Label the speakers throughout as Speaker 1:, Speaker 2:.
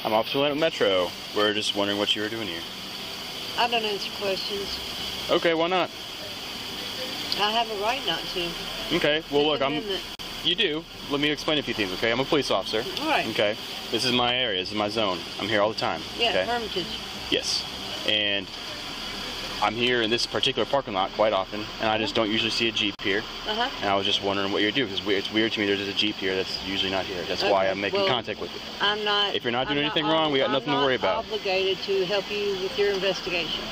Speaker 1: I'm Officer Lehnert Metro. We're just wondering what you were doing here.
Speaker 2: I don't answer questions.
Speaker 1: Okay, why not?
Speaker 2: I have a right not to.
Speaker 1: Okay, well look, you do. Let me explain a few things, okay? I'm a police officer.
Speaker 2: All right.
Speaker 1: Okay, this is my area, this is my zone. I'm here all the time.
Speaker 2: Yeah,
Speaker 1: okay?
Speaker 2: Hermitage.
Speaker 1: Yes, and I'm here in this particular parking lot quite often, and I just don't usually see a Jeep here. And I was just wondering what you're doing, because it's weird to me there's a Jeep here that's usually not here. That's why I'm making contact with you.
Speaker 2: I'm not.
Speaker 1: If you're not doing anything wrong, we got nothing to worry about.
Speaker 2: I'm not obligated to help you with your investigation.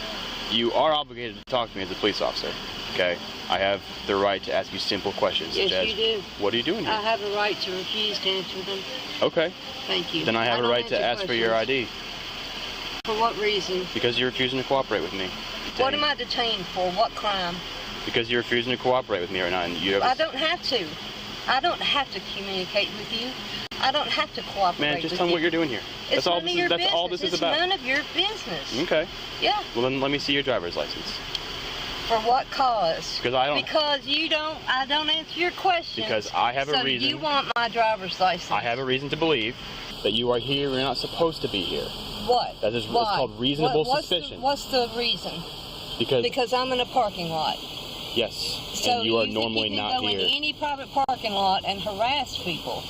Speaker 1: You are obligated to talk to me as a police officer, okay? I have the right to ask you simple questions.
Speaker 2: Yes,
Speaker 1: such as,
Speaker 2: you do.
Speaker 1: What are you doing here?
Speaker 2: I have a right to refuse to answer them.
Speaker 1: Okay.
Speaker 2: Thank you.
Speaker 1: Then I have a right to ask for your ID.
Speaker 2: For what reason?
Speaker 1: Because you're refusing to cooperate with me.
Speaker 2: What am I detained for? What crime?
Speaker 1: Because you're refusing to cooperate with me right now. And you have
Speaker 2: I don't have to. I don't have to communicate with you. I don't have to cooperate with you.
Speaker 1: Man, just tell me what you're doing here.
Speaker 2: It's none of your business.
Speaker 1: That's all this is about.
Speaker 2: It's none of your business.
Speaker 1: Okay.
Speaker 2: Yeah.
Speaker 1: Well, then let me see your driver's license.
Speaker 2: For what cause?
Speaker 1: Because I don't.
Speaker 2: Because you don't. I don't answer your questions.
Speaker 1: Because I have a reason.
Speaker 2: So you want my driver's license?
Speaker 1: I have a reason to believe that you are here and you're not supposed to be here.
Speaker 2: What?
Speaker 1: That is what's called reasonable suspicion.
Speaker 2: What's the reason? Because I'm in a parking lot.
Speaker 1: Yes.
Speaker 2: So
Speaker 1: and you are normally not here.
Speaker 2: You can go into any private parking lot and harass people.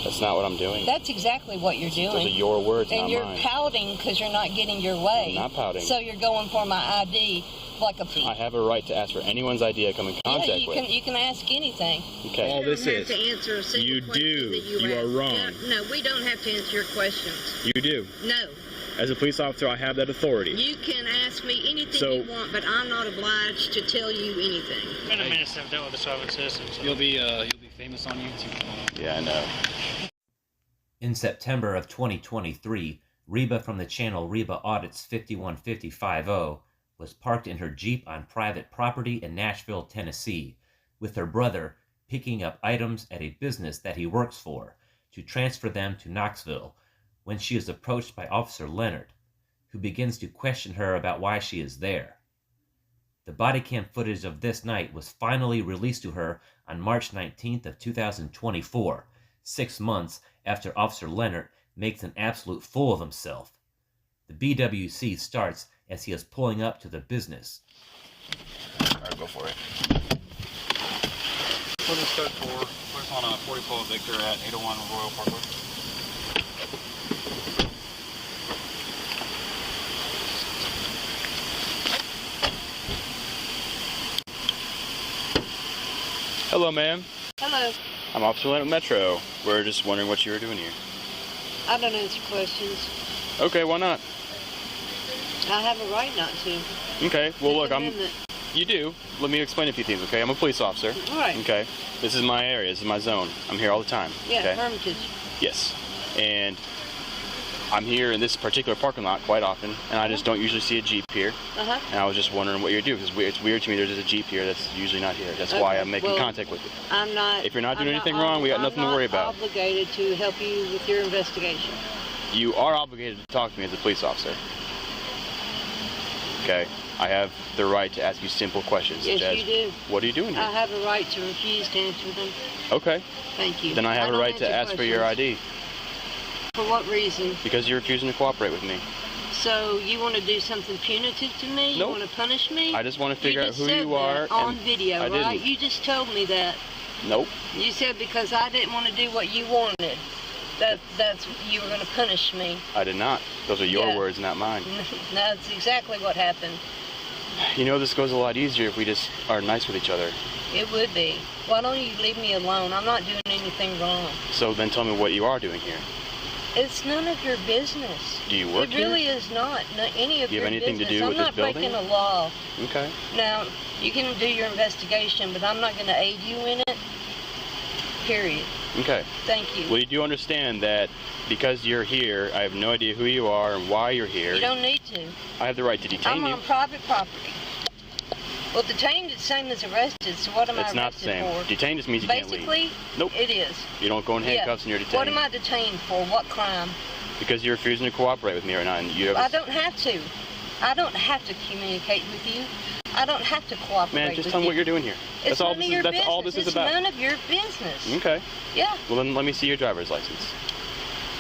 Speaker 1: That's not what I'm doing.
Speaker 2: That's exactly what you're doing.
Speaker 1: Those are your words,
Speaker 2: and
Speaker 1: not
Speaker 2: you're
Speaker 1: mine.
Speaker 2: pouting because you're not getting your way.
Speaker 1: I'm not pouting.
Speaker 2: So you're going for my ID like a thief.
Speaker 1: I have a right to ask for anyone's ID I come in contact with.
Speaker 2: You can ask anything.
Speaker 1: Okay.
Speaker 2: All this is. To answer a single
Speaker 1: you
Speaker 2: question
Speaker 1: do.
Speaker 2: That
Speaker 1: you are wrong.
Speaker 2: No, we don't have to answer your questions.
Speaker 1: You do.
Speaker 2: No.
Speaker 1: As a police officer, I have that authority.
Speaker 2: You can ask me anything you want, but I'm not obliged to tell you anything.
Speaker 3: It's been a minute since I've dealt with the sovereign citizen. So. You'll be famous on YouTube.
Speaker 1: Yeah, I know.
Speaker 4: In September of 2023, Reba from the channel Reba Audit's 515050 was parked in her Jeep on private property in Nashville, Tennessee, with her brother picking up items at a business that he works for to transfer them to Knoxville, when she is approached by Officer Lehnert, who begins to question her about why she is there. The body cam footage of this night was finally released to her on March 19th of 2024, 6 months after Officer Lehnert makes an absolute fool of himself. The BWC starts as he is pulling up to the business.
Speaker 1: All right, go for it.
Speaker 3: What is code 4? We're on a 44 Victor at 801 Royal Parkway.
Speaker 1: Hello, ma'am.
Speaker 2: Hello.
Speaker 1: I'm Officer Lehnert Metro. We're just wondering what you were doing here.
Speaker 2: I don't answer questions.
Speaker 1: Okay, why not?
Speaker 2: I have a right not to.
Speaker 1: Okay, well look, you do. Let me explain a few things, okay? I'm a police officer.
Speaker 2: All right.
Speaker 1: Okay, this is my area, this is my zone. I'm here all the time.
Speaker 2: Yeah,
Speaker 1: okay?
Speaker 2: Hermitage.
Speaker 1: Yes, and I'm here in this particular parking lot quite often, and I just don't usually see a Jeep here. And I was just wondering what you're doing, because it's weird to me there's a Jeep here that's usually not here. That's why I'm making contact with you.
Speaker 2: I'm not.
Speaker 1: If you're not doing anything wrong, we got nothing to worry about.
Speaker 2: I'm not obligated to help you with your investigation.
Speaker 1: You are obligated to talk to me as a police officer. Okay? I have the right to ask you simple questions.
Speaker 2: Yes,
Speaker 1: such as,
Speaker 2: you do.
Speaker 1: What are you doing here?
Speaker 2: I have a right to refuse to answer them.
Speaker 1: Okay.
Speaker 2: Thank you.
Speaker 1: Then I have a right to ask for your ID.
Speaker 2: For what reason?
Speaker 1: Because you're refusing to cooperate with me.
Speaker 2: So you want to do something punitive to me?
Speaker 1: Nope.
Speaker 2: You want to punish me?
Speaker 1: I just want to figure out who you are.
Speaker 2: On video,
Speaker 1: I
Speaker 2: right?
Speaker 1: didn't.
Speaker 2: You just told me that.
Speaker 1: Nope.
Speaker 2: You said because I didn't want to do what you wanted. That's you were going to punish me.
Speaker 1: I did not. Those are your words, not mine.
Speaker 2: That's exactly what happened.
Speaker 1: You know, this goes a lot easier if we just are nice with each other.
Speaker 2: It would be. Why don't you leave me alone? I'm not doing anything wrong.
Speaker 1: So then tell me what you are doing here.
Speaker 2: It's none of your business.
Speaker 1: Do you work here?
Speaker 2: It really is not. Any of your business.
Speaker 1: Do you have anything to do with this building?
Speaker 2: I'm not breaking a law.
Speaker 1: Okay.
Speaker 2: Now, you can do your investigation, but I'm not going to aid you in it. Period.
Speaker 1: Okay.
Speaker 2: Thank you.
Speaker 1: Well, you do understand that because you're here, I have no idea who you are and why you're here.
Speaker 2: You don't need to.
Speaker 1: I have the right to detain you.
Speaker 2: I'm on private property. Well, detained is the same as arrested, so what am I arrested for?
Speaker 1: It's not the same. Detained just means you can't leave.
Speaker 2: Basically,
Speaker 1: nope.
Speaker 2: It is.
Speaker 1: You don't go in handcuffs and you're detained.
Speaker 2: What am I detained for? What crime?
Speaker 1: Because you're refusing to cooperate with me right now. And you have
Speaker 2: I don't have to. I don't have to communicate with you. I don't have to cooperate with you.
Speaker 1: Man, just tell me what you're doing here.
Speaker 2: That's all this is about.
Speaker 1: It's
Speaker 2: none of your business.
Speaker 1: Okay.
Speaker 2: Yeah.
Speaker 1: Well, then let me see your driver's license.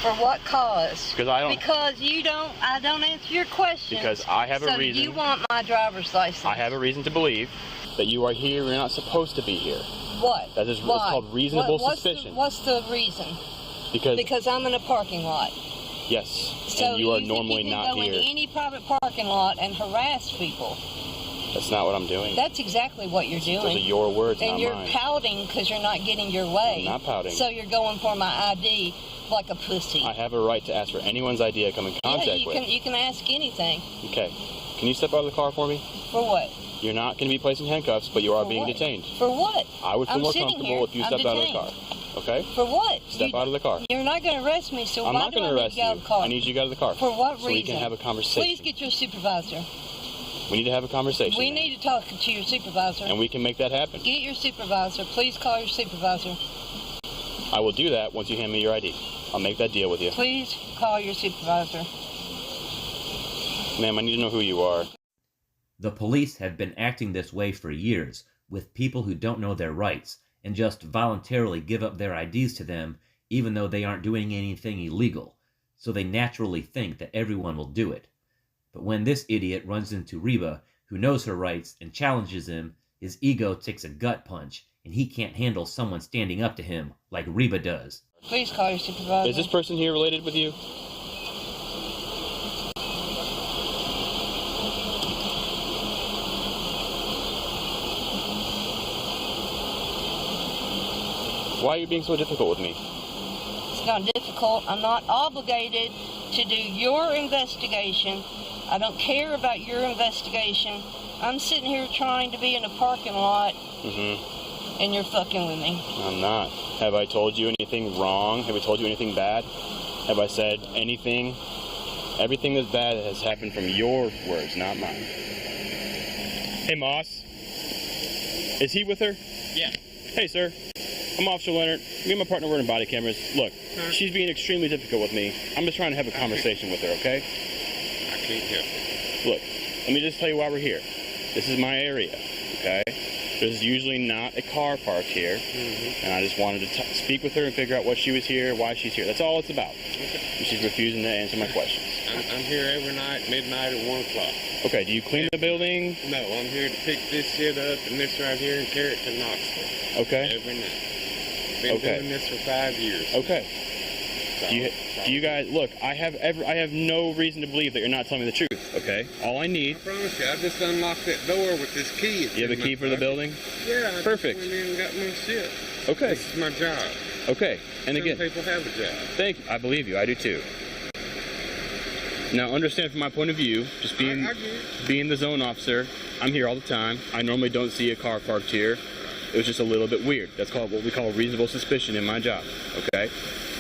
Speaker 2: For what cause?
Speaker 1: Because I don't.
Speaker 2: Because I don't answer your questions.
Speaker 1: Because I have a reason.
Speaker 2: So you want my driver's license?
Speaker 1: I have a reason to believe that you are here. You're not supposed to be here.
Speaker 2: What?
Speaker 1: That is what's called reasonable suspicion.
Speaker 2: What's the reason? Because I'm in a parking lot.
Speaker 1: Yes.
Speaker 2: So
Speaker 1: and you are normally
Speaker 2: you can
Speaker 1: not
Speaker 2: go
Speaker 1: here.
Speaker 2: into any private parking lot and harass people.
Speaker 1: That's not what I'm doing.
Speaker 2: That's exactly what you're doing.
Speaker 1: Those are your words,
Speaker 2: and
Speaker 1: not
Speaker 2: you're
Speaker 1: mine.
Speaker 2: pouting because you're not getting your way.
Speaker 1: I'm not pouting.
Speaker 2: So you're going for my ID like a pussy.
Speaker 1: I have a right to ask for anyone's ID I come in contact with.
Speaker 2: You can ask anything.
Speaker 1: Okay. Can you step out of the car for me?
Speaker 2: For what?
Speaker 1: You're not going to be placed in handcuffs, but you are being detained.
Speaker 2: For what?
Speaker 1: I would feel more comfortable if you stepped out of the car. Okay?
Speaker 2: For what?
Speaker 1: Step out of the car.
Speaker 2: You're not going to arrest me, so
Speaker 1: I'm
Speaker 2: why
Speaker 1: not
Speaker 2: do
Speaker 1: going
Speaker 2: I
Speaker 1: to
Speaker 2: need
Speaker 1: arrest
Speaker 2: to get out of
Speaker 1: you.
Speaker 2: the car?
Speaker 1: I need you to get out of the car.
Speaker 2: For what reason?
Speaker 1: So we can have a conversation.
Speaker 2: Please get your supervisor.
Speaker 1: We need to have a conversation.
Speaker 2: We need to talk to your supervisor.
Speaker 1: And we can make that happen.
Speaker 2: Get your supervisor. Please call your supervisor.
Speaker 1: I will do that once you hand me your ID. I'll make that deal with you.
Speaker 2: Please call your supervisor.
Speaker 1: Ma'am, I need to know who you are.
Speaker 4: The police have been acting this way for years, with people who don't know their rights, and just voluntarily give up their IDs to them, even though they aren't doing anything illegal, so they naturally think that everyone will do it. But when this idiot runs into Reba, who knows her rights, and challenges him, his ego takes a gut punch, and he can't handle someone standing up to him like Reba does.
Speaker 2: Please call your supervisor.
Speaker 1: Is this person here related with you? Why are you being so difficult with me?
Speaker 2: It's not difficult. I'm not obligated to do your investigation. I don't care about your investigation. I'm sitting here trying to be in a parking lot, and you're fucking with me.
Speaker 1: I'm not. Have I told you anything wrong? Have I told you anything bad? Have I said anything? Everything that's bad has happened from your words, not mine. Hey, Moss. Is he with her?
Speaker 3: Yeah.
Speaker 1: Hey, sir. I'm Officer Lehnert. Me and my partner were in body cameras. Look, she's being extremely difficult with me. I'm just trying to have a conversation with her, okay?
Speaker 3: I can't help it.
Speaker 1: Look, let me just tell you why we're here. This is my area, okay? There's usually not a car parked here, and I just wanted to speak with her and figure out what she was here, why she's here. That's all it's about.
Speaker 3: Okay.
Speaker 1: And she's refusing to answer my questions.
Speaker 3: I'm here every night, midnight at 1 o'clock.
Speaker 1: Okay, do you clean the building?
Speaker 3: No, I'm here to pick this shit up and this right here and carry it to Knoxville.
Speaker 1: Okay.
Speaker 3: Every night. Been doing this for 5 years.
Speaker 1: Okay. Do you guys look? I have no reason to believe that you're not telling me the truth. Okay. All I need.
Speaker 3: I promise you, I just unlocked that door with this key.
Speaker 1: You have a key for the building?
Speaker 3: Yeah. I
Speaker 1: Perfect.
Speaker 3: Just went in and got my shit.
Speaker 1: Okay.
Speaker 3: This is my job.
Speaker 1: Okay. And
Speaker 3: Some
Speaker 1: again,
Speaker 3: people have a job.
Speaker 1: thank you. I believe you. I do too. Now, understand from my point of view, just being the zone officer, I'm here all the time. I normally don't see a car parked here. It was just a little bit weird. That's called what we call reasonable suspicion in my job, okay?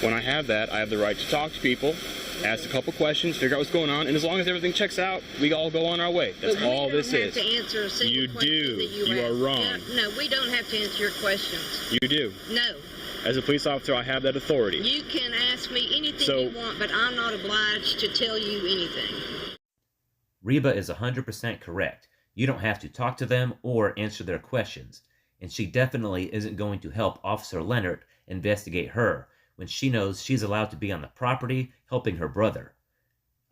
Speaker 1: When I have that, I have the right to talk to people, ask a couple questions, figure out what's going on, and as long as everything checks out, we all go on our way. That's all this is.
Speaker 2: We don't have to answer a single
Speaker 1: You
Speaker 2: question
Speaker 1: do.
Speaker 2: that you
Speaker 1: You
Speaker 2: ask.
Speaker 1: are wrong.
Speaker 2: No, we don't have to answer your questions.
Speaker 1: You do.
Speaker 2: No.
Speaker 1: As a police officer, I have that authority.
Speaker 2: You can ask me anything you want, but I'm not obliged to tell you anything.
Speaker 4: Reba is 100% correct. You don't have to talk to them or answer their questions. And she definitely isn't going to help Officer Lehnert investigate her when she knows she's allowed to be on the property helping her brother.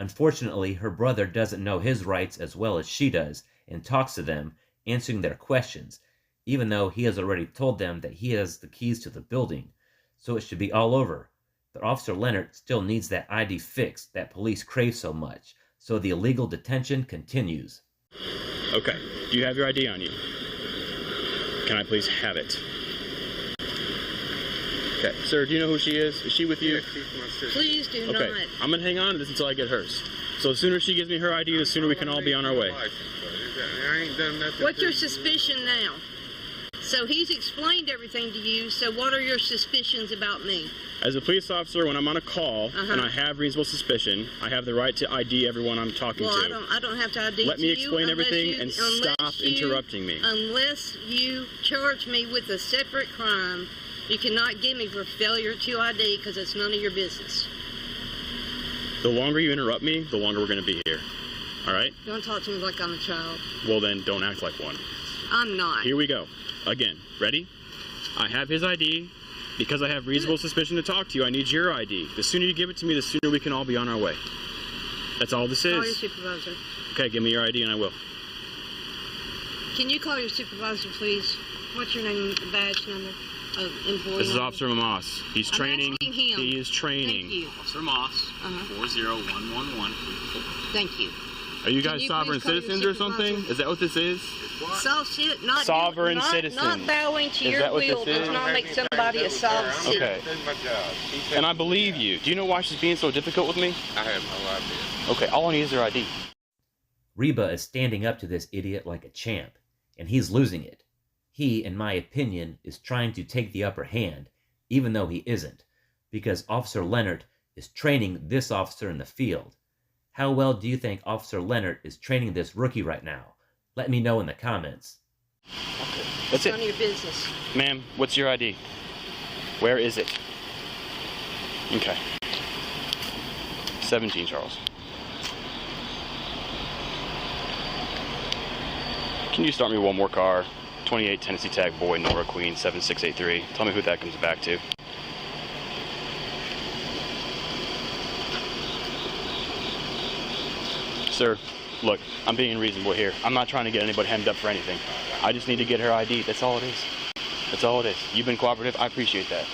Speaker 4: Unfortunately, her brother doesn't know his rights as well as she does and talks to them, answering their questions, even though he has already told them that he has the keys to the building, so it should be all over. But Officer Lehnert still needs that ID fixed that police crave so much, so the illegal detention continues.
Speaker 1: Okay. Do you have your ID on you? Can I please have it? Okay. Sir, do you know who she is? Is she with you?
Speaker 2: Please do not.
Speaker 1: Okay. I'm going to hang on to this until I get hers. So the sooner she gives me her ID, the sooner we can all be on our way.
Speaker 3: I ain't done nothing.
Speaker 2: What's your suspicion now? So he's explained everything to you, so what are your suspicions about me?
Speaker 1: As a police officer, when I'm on a call and I have reasonable suspicion, I have the right to ID everyone I'm talking to.
Speaker 2: I don't have to ID
Speaker 1: Let me
Speaker 2: you
Speaker 1: explain everything and stop interrupting me.
Speaker 2: Unless you charge me with a separate crime, you cannot get me for failure to ID because it's none of your business.
Speaker 1: The longer you interrupt me, the longer we're going to be here. All right?
Speaker 2: Don't talk to me like I'm a child.
Speaker 1: Well, then, don't act like one.
Speaker 2: I'm not.
Speaker 1: Here we go. Again. Ready? I have his ID. Because I have reasonable suspicion to talk to you, I need your ID. The sooner you give it to me, the sooner we can all be on our way. That's all this is.
Speaker 2: Call your supervisor.
Speaker 1: Okay, give me your ID and I will.
Speaker 2: Can you call your supervisor, please? What's your name, badge number of employee?
Speaker 1: This is Officer Moss. He's training.
Speaker 2: I'm asking him.
Speaker 1: He is training.
Speaker 2: Thank you.
Speaker 5: Officer Moss, 40111.
Speaker 2: Thank you.
Speaker 1: Are you guys
Speaker 2: you
Speaker 1: sovereign
Speaker 2: please call your
Speaker 1: citizens or something?
Speaker 2: supervisor?
Speaker 1: Is that what this is?
Speaker 2: Sovereign
Speaker 1: Not
Speaker 2: Not bowing to
Speaker 1: Is
Speaker 2: your
Speaker 1: that what
Speaker 2: will
Speaker 1: this
Speaker 2: does
Speaker 1: is?
Speaker 2: not make somebody a sovereign citizen.
Speaker 1: Okay.
Speaker 3: Doing my job.
Speaker 1: And I believe you. Do you know why she's being so difficult with me?
Speaker 3: I have no idea.
Speaker 1: Okay, all I need is her ID.
Speaker 4: Reba is standing up to this idiot like a champ, and he's losing it. He, in my opinion, is trying to take the upper hand, even though he isn't, because Officer Lehnert is training this officer in the field. How well do you think Officer Lehnert is training this rookie right now? Let me know in the comments.
Speaker 1: Okay, that's
Speaker 2: None of
Speaker 1: it.
Speaker 2: your business.
Speaker 1: Ma'am, what's your ID? Where is it? Okay. 17, Charles. Can you start me one more car? 28 Tennessee Tag Boy, Nora Queen, 7683. Tell me who that comes back to. Sir, look, I'm being reasonable here. I'm not trying to get anybody hemmed up for anything. I just need to get her ID. That's all it is. That's all it is. You've been cooperative. I appreciate that.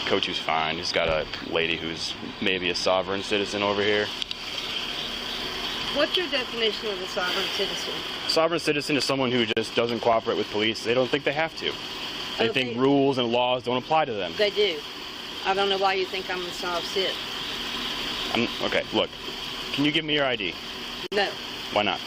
Speaker 1: Coach who's fine. He's got a lady who's maybe a sovereign citizen over here.
Speaker 2: What's your definition of a sovereign citizen?
Speaker 1: Sovereign citizen is someone who just doesn't cooperate with police. They don't think they have to. They
Speaker 2: Okay.
Speaker 1: think rules and laws don't apply to them.
Speaker 2: They do. I don't know why you think I'm a sovereign citizen.
Speaker 1: Okay, look. Can you give me your ID?
Speaker 2: No.
Speaker 1: Why not?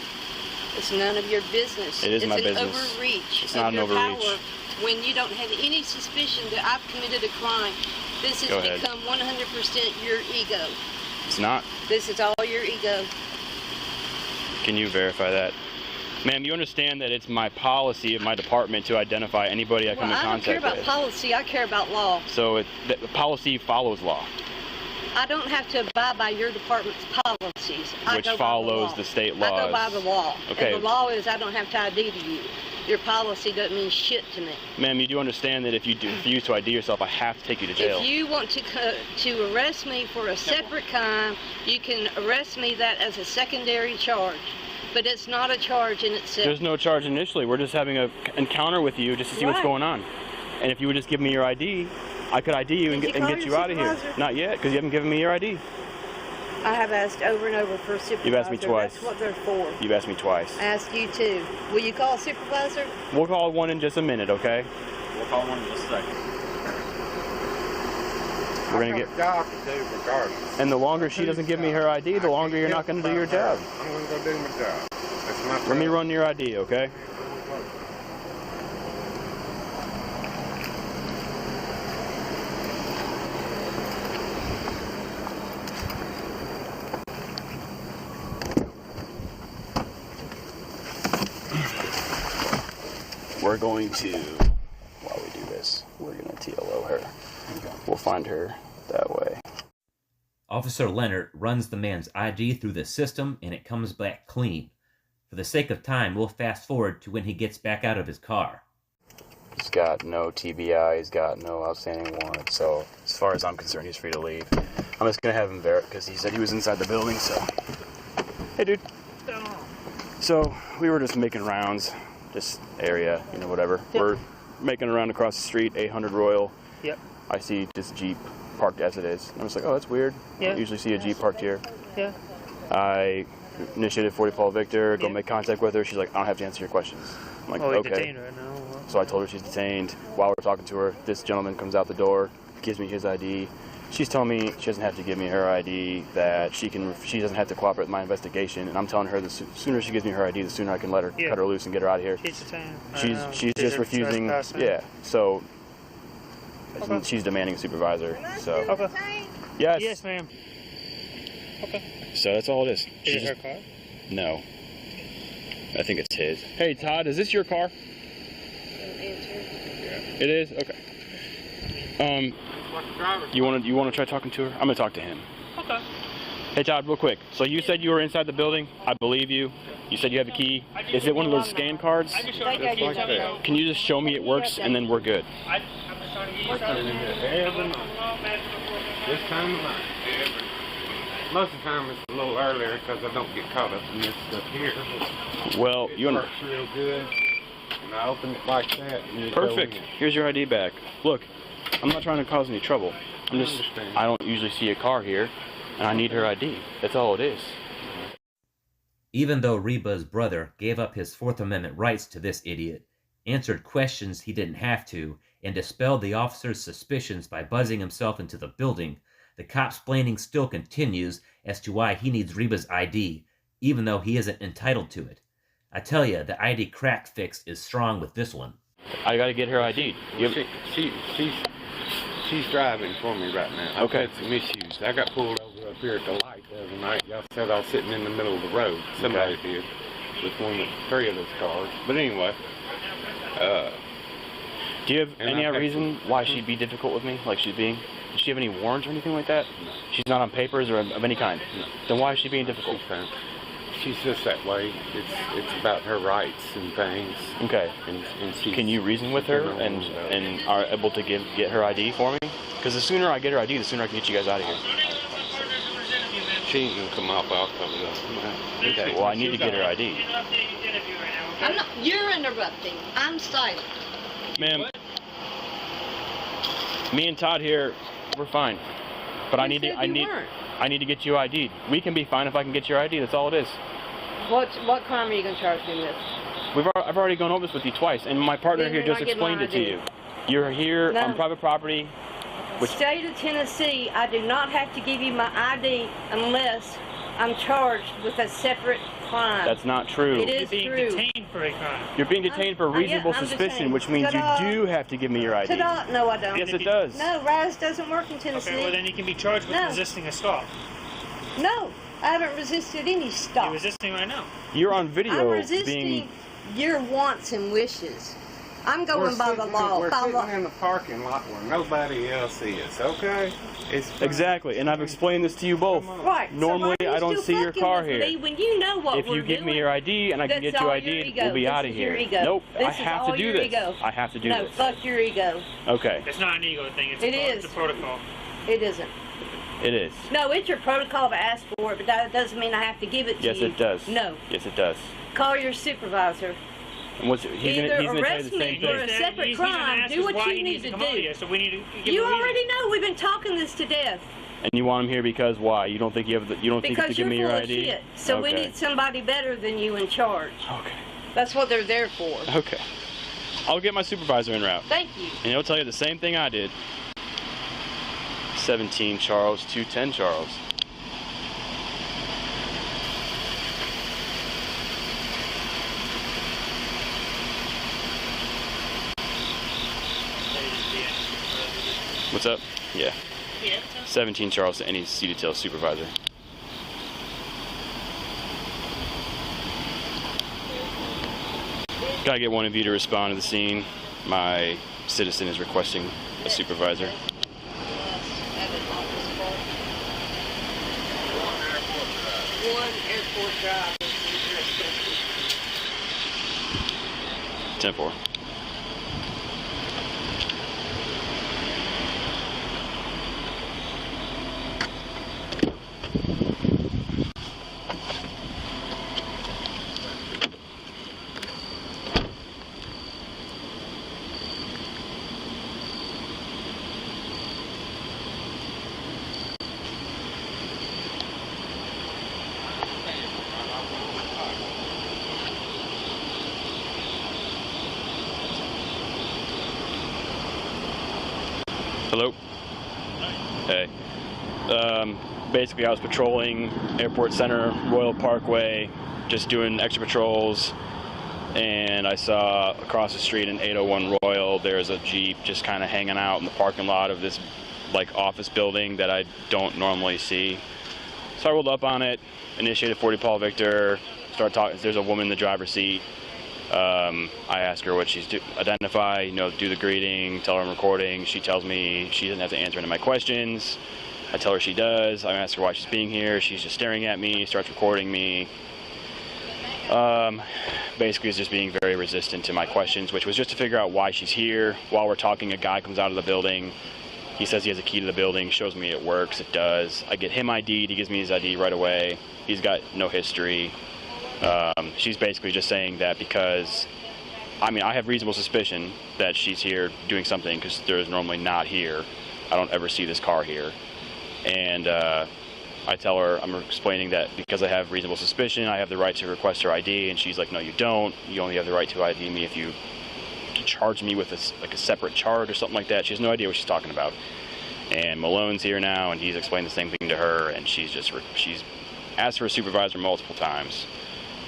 Speaker 2: It's none of your business.
Speaker 1: It is my business.
Speaker 2: It's an overreach.
Speaker 1: It's not
Speaker 2: of
Speaker 1: an
Speaker 2: your
Speaker 1: overreach.
Speaker 2: Power when you don't have any suspicion that I've committed a crime. This has
Speaker 1: Go ahead.
Speaker 2: become 100% your ego.
Speaker 1: It's not.
Speaker 2: This is all your ego.
Speaker 1: Can you verify that? Ma'am, you understand that it's my policy of my department to identify anybody I come in
Speaker 2: I don't
Speaker 1: contact
Speaker 2: care about
Speaker 1: with.
Speaker 2: policy. I care about law.
Speaker 1: So the policy follows law,
Speaker 2: I don't have to abide by your department's policies. I
Speaker 1: which
Speaker 2: go by
Speaker 1: follows
Speaker 2: law.
Speaker 1: the state
Speaker 2: I
Speaker 1: laws.
Speaker 2: go by the law.
Speaker 1: Okay.
Speaker 2: And the law is I don't have to ID to you. Your policy doesn't mean shit to me.
Speaker 1: Ma'am, you do understand that if you refuse to ID yourself, I have to take you to jail.
Speaker 2: If you want to arrest me for a separate crime, you can arrest me that as a secondary charge. But it's not a charge in itself.
Speaker 1: There's no charge initially. We're just having an encounter with you just to see what's
Speaker 2: Right.
Speaker 1: going on. And if you would just give me your ID, I could ID you and
Speaker 2: Did you
Speaker 1: get
Speaker 2: call
Speaker 1: you
Speaker 2: your
Speaker 1: out of here.
Speaker 2: supervisor?
Speaker 1: Not yet, because you haven't given me your ID.
Speaker 2: I have asked over and over for a supervisor.
Speaker 1: You've asked me twice.
Speaker 2: That's what they're for.
Speaker 1: You've asked me twice.
Speaker 2: I asked you too. Will you call a supervisor?
Speaker 1: We'll call one in just a minute, okay?
Speaker 5: We'll call one in just a second.
Speaker 1: We're gonna get.
Speaker 3: Job to do regardless.
Speaker 1: And the longer she doesn't give me her ID, the longer you're not gonna do your job.
Speaker 3: I'm gonna go do my job. That's my
Speaker 1: Let me
Speaker 3: job.
Speaker 1: run your ID, okay? We're going to, while we do this, we're gonna TLO her. We'll find her that way.
Speaker 4: Officer Lehnert runs the man's ID through the system and it comes back clean. For the sake of time, we'll fast forward to when he gets back out of his car.
Speaker 1: He's got no TBI, he's got no outstanding warrant, so as far as I'm concerned, he's free to leave. I'm just gonna have him verify, because he said he was inside the building, so. Hey, dude. So, we were just making rounds, this area, you know, whatever.
Speaker 6: Yep.
Speaker 1: We're making a round across the street, 800 Royal.
Speaker 6: Yep.
Speaker 1: I see this Jeep parked as it is. And I was like, oh, that's weird. I
Speaker 6: Yeah.
Speaker 1: don't usually see a Jeep parked here.
Speaker 6: Yeah.
Speaker 1: I initiated 40 Paul Victor, go
Speaker 6: Yeah.
Speaker 1: make contact with her. She's like, I don't have to answer your questions. I'm like,
Speaker 6: Oh, he's
Speaker 1: okay.
Speaker 6: detained right now.
Speaker 1: So I told her she's detained. While we're talking to her, this gentleman comes out the door, gives me his ID. She's telling me she doesn't have to give me her ID, that she doesn't have to cooperate with my investigation. And I'm telling her the sooner she gives me her ID, the sooner I can let her cut her loose and get her out of here.
Speaker 6: She's detained.
Speaker 1: She's just refusing. Yeah. So she's demanding a supervisor. So
Speaker 6: Okay.
Speaker 1: yes.
Speaker 6: Yes, ma'am. Okay.
Speaker 1: So that's all it is.
Speaker 6: Is
Speaker 1: She
Speaker 6: it
Speaker 1: just-
Speaker 6: her car?
Speaker 1: No. I think it's his. Hey Todd, is this your car? It is? Okay. You wanna try talking to her? I'm gonna talk to him.
Speaker 6: Okay.
Speaker 1: Hey Todd, real quick. So you said you were inside the building. I believe you. You said you have the key. Is it one of those scan cards?
Speaker 6: I can show you.
Speaker 1: Can you just show me it works and then we're good?
Speaker 3: I come in here every night. This time of night. Most of the time it's a little earlier because I don't get caught up in this stuff here.
Speaker 1: Well,
Speaker 3: it works real good. And I open it like that. And
Speaker 1: perfect. Here's your ID back. Look, I'm not trying to cause any trouble. I don't usually see a car here, and I need her ID. That's all it is.
Speaker 4: Even though Reba's brother gave up his Fourth Amendment rights to this idiot, answered questions he didn't have to, and dispelled the officer's suspicions by buzzing himself into the building, the cop's splaining still continues as to why he needs Reba's ID, even though he isn't entitled to it. I tell ya, the ID crack fix is strong with this one.
Speaker 1: I gotta get her ID.
Speaker 3: She's driving for me right now.
Speaker 1: Okay.
Speaker 3: I've had some issues. I got pulled over up here at the light the other night. Y'all said I was sitting in the middle of the road. Somebody did. With three of those cars. But anyway.
Speaker 1: Do you have any reason why she'd be difficult with me? Like does she have any warrants or anything like that?
Speaker 3: No.
Speaker 1: She's not on papers or of any kind?
Speaker 3: No.
Speaker 1: Then why is she being difficult?
Speaker 3: She's just that way. It's about her rights and things.
Speaker 1: Okay.
Speaker 3: And
Speaker 1: can you reason with her and are able to get her ID for me? Because the sooner I get her ID, the sooner I can get you guys out of here.
Speaker 3: She ain't gonna come off. I'll come up.
Speaker 1: Okay. Well, I need to get her ID.
Speaker 2: I'm not. You're interrupting. I'm silent.
Speaker 1: Ma'am. Me and Todd here, we're fine. But I need to get you ID'd. We can be fine if I can get your ID. That's all it is.
Speaker 2: What crime are you going to charge me with?
Speaker 1: I've already gone over this with you twice, and my partner here just explained it to you. You're here on private property.
Speaker 2: State of Tennessee, I do not have to give you my ID unless I'm charged with a separate crime.
Speaker 1: That's not true.
Speaker 2: It is true.
Speaker 6: You're being detained for a crime.
Speaker 1: You're being detained for reasonable suspicion, which means you do have to give me your ID.
Speaker 2: No, I don't.
Speaker 1: Yes, it does.
Speaker 2: No, RISE doesn't work in Tennessee.
Speaker 6: Okay, well then you can be charged with resisting a stop.
Speaker 2: No, I haven't resisted any stop.
Speaker 6: You're resisting right now.
Speaker 1: You're on video
Speaker 2: I'm resisting your wants and wishes. I'm going by the law.
Speaker 3: We're sitting in the parking lot where nobody else is, okay?
Speaker 1: Exactly, and I've explained this to you both.
Speaker 2: Right.
Speaker 1: Normally, I don't see your car here.
Speaker 2: When you know what
Speaker 1: if you give me your ID and I can get you ID, we'll be out of here. Nope, I have to do this. I have to do this.
Speaker 2: No, fuck your ego.
Speaker 1: Okay.
Speaker 6: It's not an ego thing. It's a protocol.
Speaker 2: It isn't.
Speaker 1: It is.
Speaker 2: No, it's your protocol to ask for it, but that doesn't mean I have to give it to you.
Speaker 1: Yes, it does.
Speaker 2: No.
Speaker 1: Yes, it does.
Speaker 2: Call your supervisor.
Speaker 1: And he's gonna tell you the same
Speaker 2: for a
Speaker 1: thing.
Speaker 2: separate crime. Do what you need to do.
Speaker 6: So we need to give
Speaker 2: you already know. We've been talking this to death.
Speaker 1: And you want him here because why? You don't think you have the, you don't think you have to give me your ID?
Speaker 2: Shit. So we need somebody better than you in charge.
Speaker 1: Okay.
Speaker 2: That's what they're there for.
Speaker 1: Okay. I'll get my supervisor en route.
Speaker 2: Thank you.
Speaker 1: And he'll tell you the same thing I did. 17 Charles, 210 Charles. What's up? Yeah. 17 Charles to any C detail supervisor. Gotta get one of you to respond to the scene. My citizen is requesting a supervisor.
Speaker 2: One airport drive.
Speaker 1: 10-4. Hello? Hey. Basically I was patrolling Airport Center, Royal Parkway, just doing extra patrols, and I saw across the street in 801 Royal, there's a Jeep just kind of hanging out in the parking lot of this like office building that I don't normally see. So I rolled up on it, initiated 40 Paul Victor, started talking. There's a woman in the driver's seat. I ask her what she's identify, you know, do the greeting, tell her I'm recording. She tells me she doesn't have to answer any of my questions. I tell her she does. I ask her why she's being here. She's just staring at me, starts recording me. Basically is just being very resistant to my questions, which was just to figure out why she's here. While we're talking, a guy comes out of the building. He says he has a key to the building, shows me it works, it does. I get him ID'd, he gives me his ID right away. He's got no history. She's basically just saying that because, I mean, I have reasonable suspicion that she's here doing something because there's normally not here. I don't ever see this car here. And I tell her, I'm explaining that because I have reasonable suspicion, I have the right to request her ID, and she's like, no, you don't. You only have the right to ID me if you charge me with a separate charge or something like that. She has no idea what she's talking about. And Malone's here now, and he's explained the same thing to her, and she's asked for a supervisor multiple times,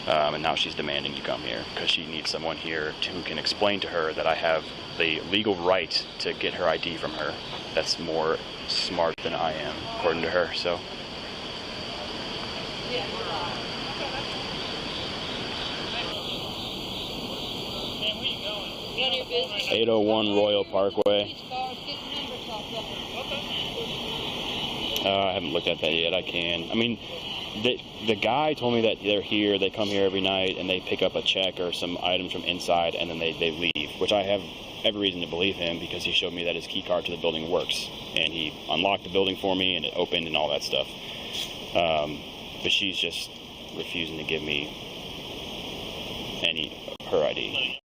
Speaker 1: and now she's demanding you come here because she needs someone here who can explain to her that I have the legal right to get her ID from her. That's more smart than I am, according to her. So. 801 Royal Parkway. I haven't looked at that yet. I can. I mean, the guy told me that they're here. They come here every night and they pick up a check or some items from inside and then they leave, which I have every reason to believe him because he showed me that his key card to the building works and he unlocked the building for me and it opened and all that stuff. But she's just refusing to give me her ID.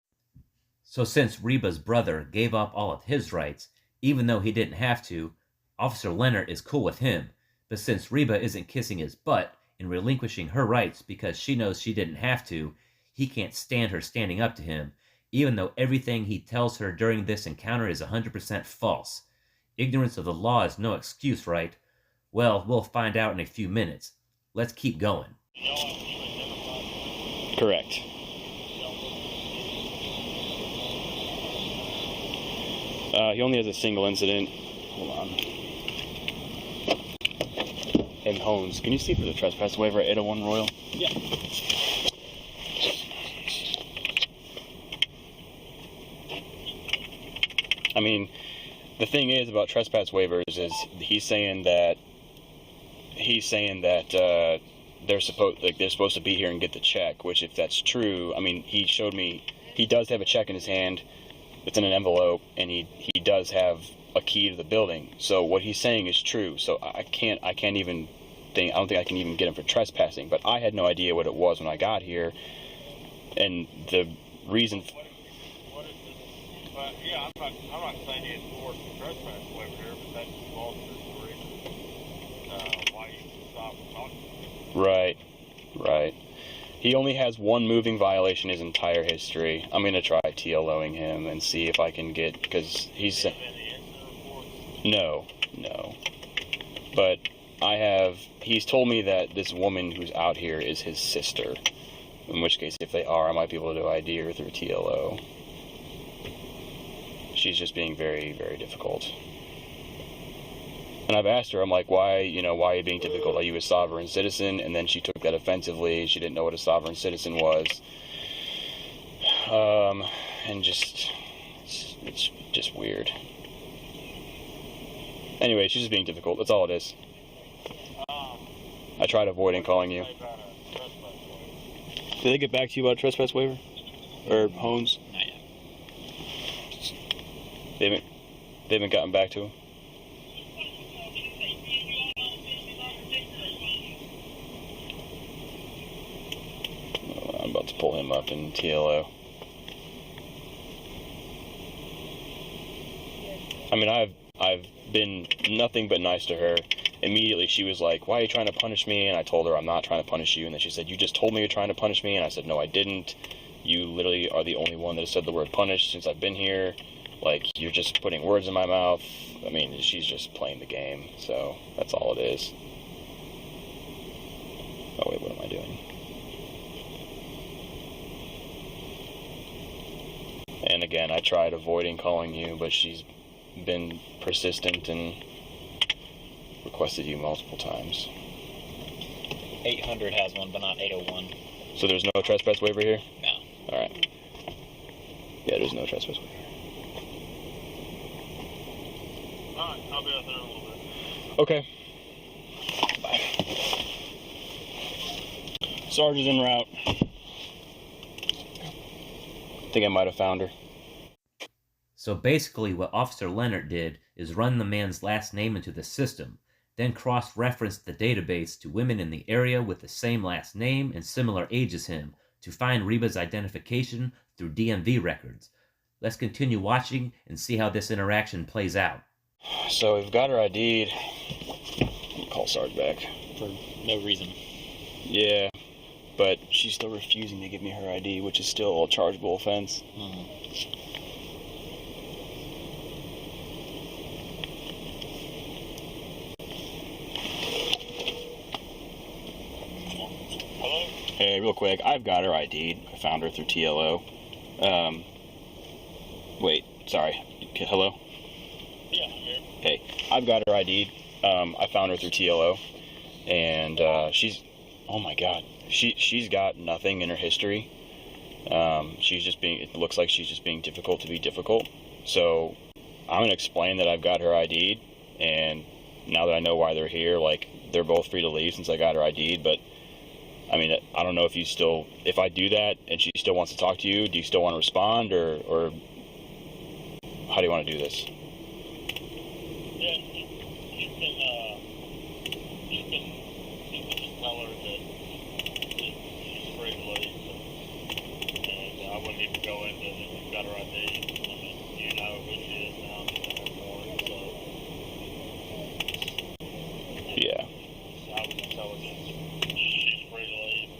Speaker 4: So since Reba's brother gave up all of his rights, even though he didn't have to, Officer Lehnert is cool with him. But since Reba isn't kissing his butt and relinquishing her rights because she knows she didn't have to, he can't stand her standing up to him, even though everything he tells her during this encounter is 100% false. Ignorance of the law is no excuse, right? Well, we'll find out in a few minutes. Let's keep going.
Speaker 1: Correct. He only has a single incident. Hold on. Hey, Holmes, can you see for the trespass waiver at 801 Royal?
Speaker 5: Yeah.
Speaker 1: I mean, the thing is about trespass waivers is he's saying that they're supposed to be here and get the check, which if that's true, I mean, he showed me he does have a check in his hand. It's in an envelope, and he does have a key to the building. So what he's saying is true. So I don't think I can even get him for trespassing. But I had no idea what it was when I got here, and the reason.
Speaker 7: What is this? But yeah, I'm not saying he enforced the trespass waiver here, but that's also the reason why you stop talking.
Speaker 1: Right. He only has one moving violation his entire history. I'm going to try TLOing him and see if I can get, because he's... No. But he's told me that this woman who's out here is his sister. In which case, if they are, I might be able to ID her through TLO. She's just being very, very difficult. And I've asked her, I'm like, why are you being difficult? Are you a sovereign citizen? And then she took that offensively. She didn't know what a sovereign citizen was. And it's just weird. Anyway, she's just being difficult. That's all it is. I tried avoiding calling you. Did they get back to you about a trespass waiver? Or Holmes?
Speaker 5: Not yet.
Speaker 1: They haven't gotten back to him? I'm about to pull him up in TLO. I mean, I've been nothing but nice to her. Immediately she was like, why are you trying to punish me? And I told her I'm not trying to punish you. And then she said, you just told me you're trying to punish me. And I said, no, I didn't. You literally are the only one that has said the word punish since I've been here. Like, you're just putting words in my mouth. I mean, she's just playing the game. So that's all it is. Oh wait, what am I doing? And again, I tried avoiding calling you, but she's been persistent and requested you multiple times.
Speaker 5: 800 has one, but not 801.
Speaker 1: So there's no trespass waiver here?
Speaker 5: No.
Speaker 1: Alright. Yeah, there's no trespass waiver.
Speaker 7: Alright, I'll be out there in a little bit.
Speaker 1: Okay. Bye. Sarge is en route. I think I might have found her.
Speaker 4: So basically what Officer Lehnert did is run the man's last name into the system, then cross-referenced the database to women in the area with the same last name and similar age as him to find Reba's identification through DMV records. Let's continue watching and see how this interaction plays out.
Speaker 1: So we've got her ID'd. Call Sarge back.
Speaker 5: For no reason.
Speaker 1: Yeah, but she's still refusing to give me her ID, which is still a chargeable offense.
Speaker 7: Hello?
Speaker 1: Hey, real quick, I've got her ID'd. I found her through TLO. Wait, sorry. Hello?
Speaker 7: Yeah, I'm here.
Speaker 1: Hey, I've got her ID'd. I found her through TLO, and she's, oh my God, she's got nothing in her history. She's just being, it looks like she's just being difficult to be difficult. So I'm gonna explain that I've got her ID'd, and now that I know why they're here, like, they're both free to leave since I got her ID'd. But I mean, I don't know if you still, if I do that and she still wants to talk to you, do you still want to respond, or how do you want to do this?
Speaker 7: Yeah, you can just tell her that she's free to leave, and I wouldn't even go into it if you've got her ID. I mean, you know who she is now, so.
Speaker 1: Yeah.
Speaker 7: I would just tell her she's free to leave.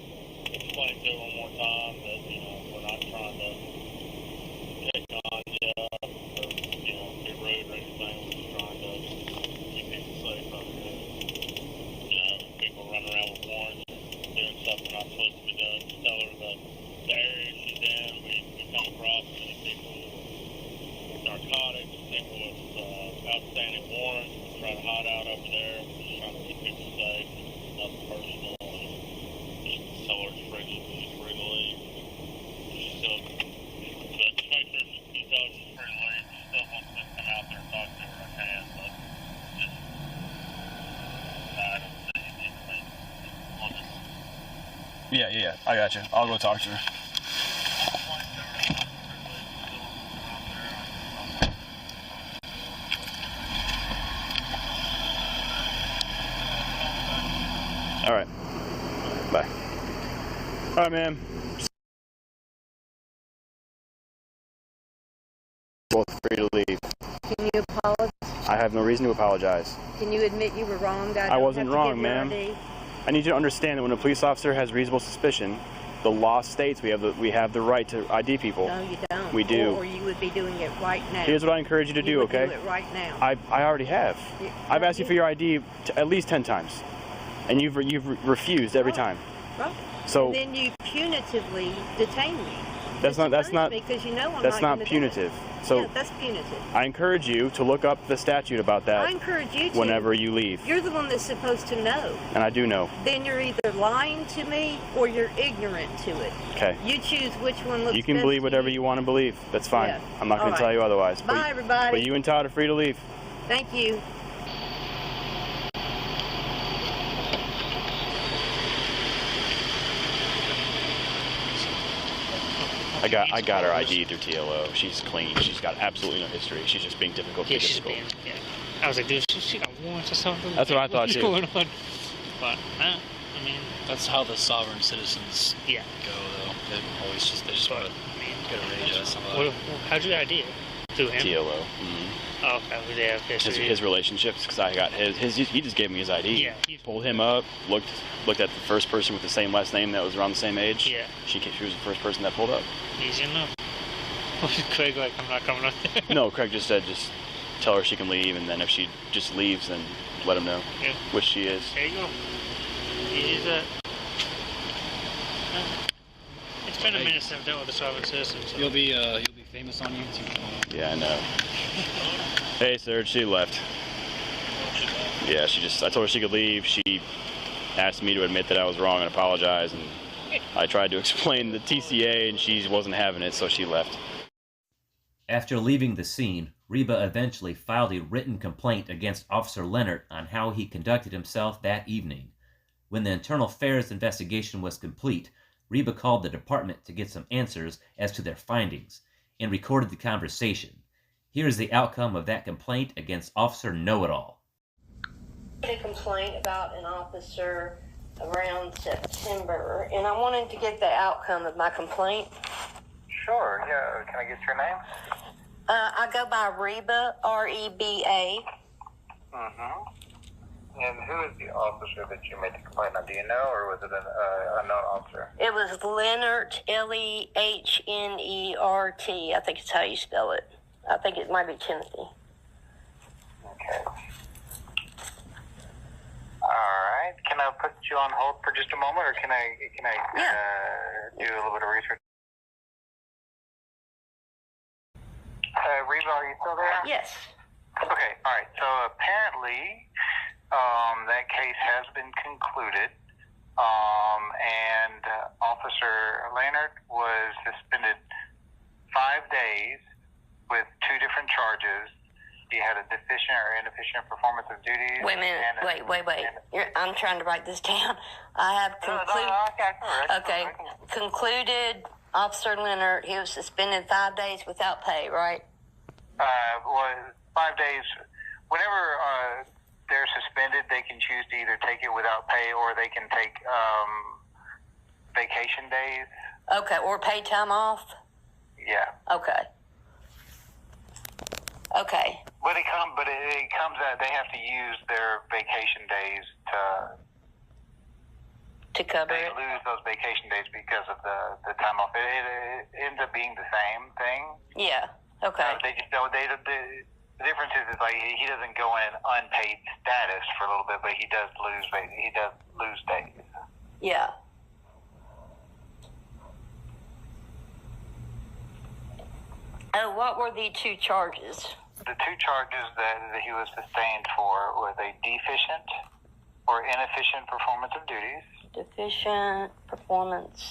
Speaker 7: Explain to her one more time that, you know, we're not trying to pick on you or, you know, be rude or anything. We're just trying to keep people safe out here. You know, people running around with warrants and doing stuff they're not supposed to be doing. Just tell her that the area she's in, we come across many people with narcotics, people with outstanding warrants. We try to hide out over there. We're just trying to keep people safe. Nothing personal. Just tell her she's free to leave. She still, but just make sure you tell her she's free to leave. She still wants to come out there and talk to her. I can, but just, I don't see anything. We'll just.
Speaker 1: Yeah, I got you. I'll go talk to her. All right. Bye. All right, ma'am. Both free to leave.
Speaker 2: Can you apologize?
Speaker 1: I have no reason to apologize.
Speaker 2: Can you admit you were wrong?
Speaker 1: I wasn't wrong, ma'am. I need you to understand that when a police officer has reasonable suspicion, the law states we have the right to ID people.
Speaker 2: No, you don't.
Speaker 1: We do.
Speaker 2: Or you would be doing it right now.
Speaker 1: Here's what I encourage you to do, okay?
Speaker 2: Do it right now.
Speaker 1: I already have. I've asked you for your ID at least 10 times, and you've refused every time.
Speaker 2: Well,
Speaker 1: So
Speaker 2: and then you punitively detain me.
Speaker 1: that's not
Speaker 2: because you know I'm
Speaker 1: that's not
Speaker 2: gonna
Speaker 1: punitive.
Speaker 2: do it.
Speaker 1: So
Speaker 2: Yeah, that's punitive.
Speaker 1: I encourage you to look up the statute about
Speaker 2: I
Speaker 1: that
Speaker 2: encourage you to.
Speaker 1: whenever you leave,
Speaker 2: You're the one that's supposed to know.
Speaker 1: and I do know.
Speaker 2: Then you're either lying to me or you're ignorant to it.
Speaker 1: Okay.
Speaker 2: You choose which one looks
Speaker 1: You can
Speaker 2: best
Speaker 1: believe
Speaker 2: to
Speaker 1: whatever you want to believe. That's fine.
Speaker 2: Yeah.
Speaker 1: I'm not going
Speaker 2: All
Speaker 1: to tell
Speaker 2: right.
Speaker 1: you otherwise.
Speaker 2: Bye, everybody.
Speaker 1: But you and Todd are free to leave.
Speaker 2: Thank you.
Speaker 1: I got her ID through TLO. She's clean. She's got absolutely no history. She's just being difficult to
Speaker 6: Yeah,
Speaker 1: be
Speaker 6: she's
Speaker 1: difficult.
Speaker 6: being, yeah. I was like, dude, she got warrants or something.
Speaker 1: That's what I thought,
Speaker 6: What's
Speaker 1: too.
Speaker 6: going on? But, I mean,
Speaker 5: That's how the sovereign citizens
Speaker 6: yeah.
Speaker 5: go, though. They just
Speaker 6: But,
Speaker 5: want to
Speaker 6: I mean,
Speaker 5: get a rage out of somebody.
Speaker 6: how'd you ID it? Through him?
Speaker 1: TLO. Mm-hmm.
Speaker 6: Oh, okay. Well, they have history.
Speaker 1: His relationships, because I got his. He just gave me his ID.
Speaker 6: Yeah.
Speaker 1: Pulled him up. Looked at the first person with the same last name that was around the same age.
Speaker 6: Yeah.
Speaker 1: She was the first person that pulled up.
Speaker 6: Easy enough. Craig, like, I'm not coming up there.
Speaker 1: No, Craig just said just tell her she can leave, and then if she just leaves, then let him know.
Speaker 6: Yeah.
Speaker 1: Which she is.
Speaker 6: There you go. He's it's been a minute since I've dealt with a sovereign citizen. So.
Speaker 5: You'll be famous on YouTube.
Speaker 1: Yeah, I know. Hey, Serge, she left. Yeah, I told her she could leave. She asked me to admit that I was wrong and apologize, and I tried to explain the TCA, and she wasn't having it, so she left.
Speaker 4: After leaving the scene, Reba eventually filed a written complaint against Officer Lehnert on how he conducted himself that evening. When the internal affairs investigation was complete, Reba called the department to get some answers as to their findings and recorded the conversation. Here is the outcome of that complaint against Officer Know-It-All.
Speaker 2: A complaint about an officer around September, and I wanted to get the outcome of my complaint.
Speaker 7: Sure, yeah. Can I get your name?
Speaker 2: I go by Reba, R-E-B-A.
Speaker 7: Mm-hmm. And who is the officer that you made the complaint on? Do you know, or was it an unknown officer?
Speaker 2: It was Lenhert, L-E-H-N-E-R-T. I think it's how you spell it. I think it might be Timothy.
Speaker 7: Okay. All right. Can I put you on hold for just a moment, or can I do a little bit of research? Reba, are you still there?
Speaker 2: Yes.
Speaker 7: Okay. All right. So apparently, that case has been concluded, and Officer Lehnert was suspended 5 days with 2 different charges. He had a deficient or inefficient performance of duties.
Speaker 2: Wait a minute. Wait. I'm trying to write this down. I have concluded. Concluded. Officer Lehnert, he was suspended 5 days without pay, right?
Speaker 7: Was 5 days. Whenever they're suspended, they can choose to either take it without pay or they can take vacation days.
Speaker 2: Okay, or paid time off?
Speaker 7: Yeah.
Speaker 2: Okay.
Speaker 7: But it comes out they have to use their vacation days
Speaker 2: to cover
Speaker 7: they
Speaker 2: it?
Speaker 7: lose those vacation days because of the time off. It ends up being the same thing.
Speaker 2: Yeah. Okay.
Speaker 7: They just don't. The difference is like he doesn't go in unpaid status for a little bit, but he does lose days.
Speaker 2: Yeah. Oh, what were the 2 charges?
Speaker 7: The 2 charges that he was sustained for were a deficient or inefficient performance of duties.
Speaker 2: Deficient performance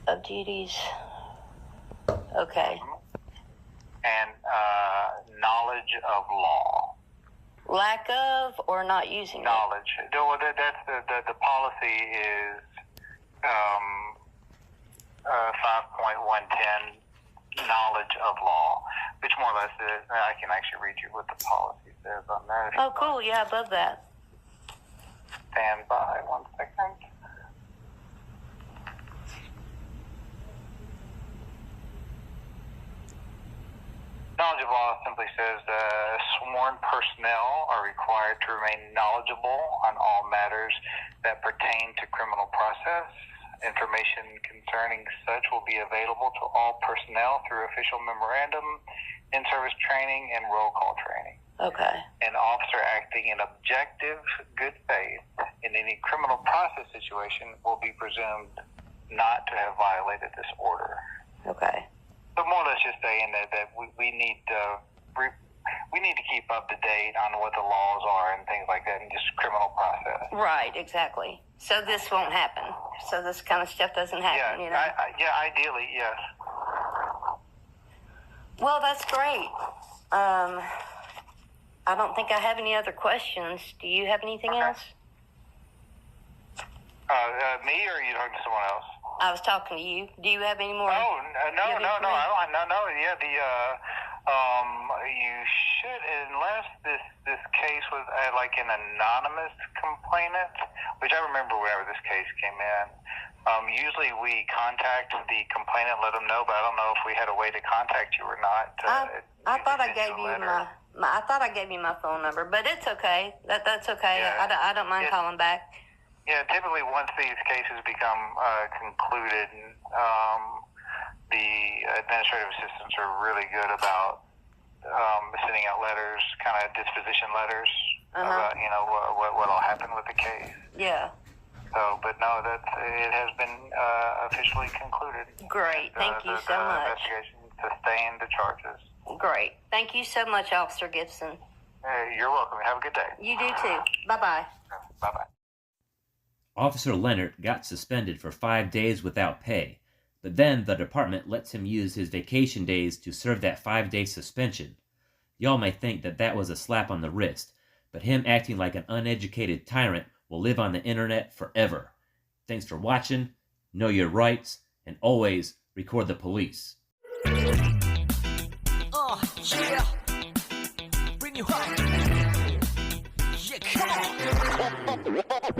Speaker 2: of duties. Okay.
Speaker 7: And knowledge of law.
Speaker 2: Lack of or not using
Speaker 7: knowledge. That's the policy is 5.110 knowledge of law, which more or less is, I can actually read you what the policy says on that.
Speaker 2: Oh, cool. Yeah, I love that.
Speaker 7: Stand by 1 second. Knowledge of law simply says sworn personnel are required to remain knowledgeable on all matters that pertain to criminal process. Information concerning such will be available to all personnel through official memorandum, in-service training, and roll call training.
Speaker 2: Okay.
Speaker 7: An officer acting in objective good faith in any criminal process situation will be presumed not to have violated this order.
Speaker 2: Okay.
Speaker 7: So more or less just saying that we need to keep up to date on what the laws are and things like that, and just criminal process.
Speaker 2: Right, exactly. So this won't happen. So this kind of stuff doesn't happen, you know?
Speaker 7: Ideally, yes.
Speaker 2: Well, that's great. I don't think I have any other questions. Do you have anything else?
Speaker 7: Me, or are you talking to someone else?
Speaker 2: I was talking to you. Do you have any more?
Speaker 7: No. I don't. No. Yeah, you should, unless this case was like an anonymous complainant, which I remember whenever this case came in. Usually we contact the complainant, let them know, but I don't know if we had a way to contact you or not.
Speaker 2: I thought I gave you I thought I gave you my phone number, but it's okay. That's okay.
Speaker 7: Yeah.
Speaker 2: I don't mind calling back.
Speaker 7: Yeah, typically once these cases become concluded, the administrative assistants are really good about sending out letters, kind of disposition letters about what'll happen with the case.
Speaker 2: Yeah.
Speaker 7: So, but no, it has been officially concluded.
Speaker 2: Great, thank you so much.
Speaker 7: Investigation sustained the charges.
Speaker 2: Great, thank you so much, Officer Gibson.
Speaker 7: You're welcome. Have a good day.
Speaker 2: You do too. Bye-bye.
Speaker 7: Bye-bye.
Speaker 4: Officer Lehnert got suspended for 5 days without pay, but then the department lets him use his vacation days to serve that 5-day suspension. Y'all may think that was a slap on the wrist, but him acting like an uneducated tyrant will live on the internet forever. Thanks for watching, know your rights, and always record the police.
Speaker 8: Yeah. Bring you home. Yeah, come on.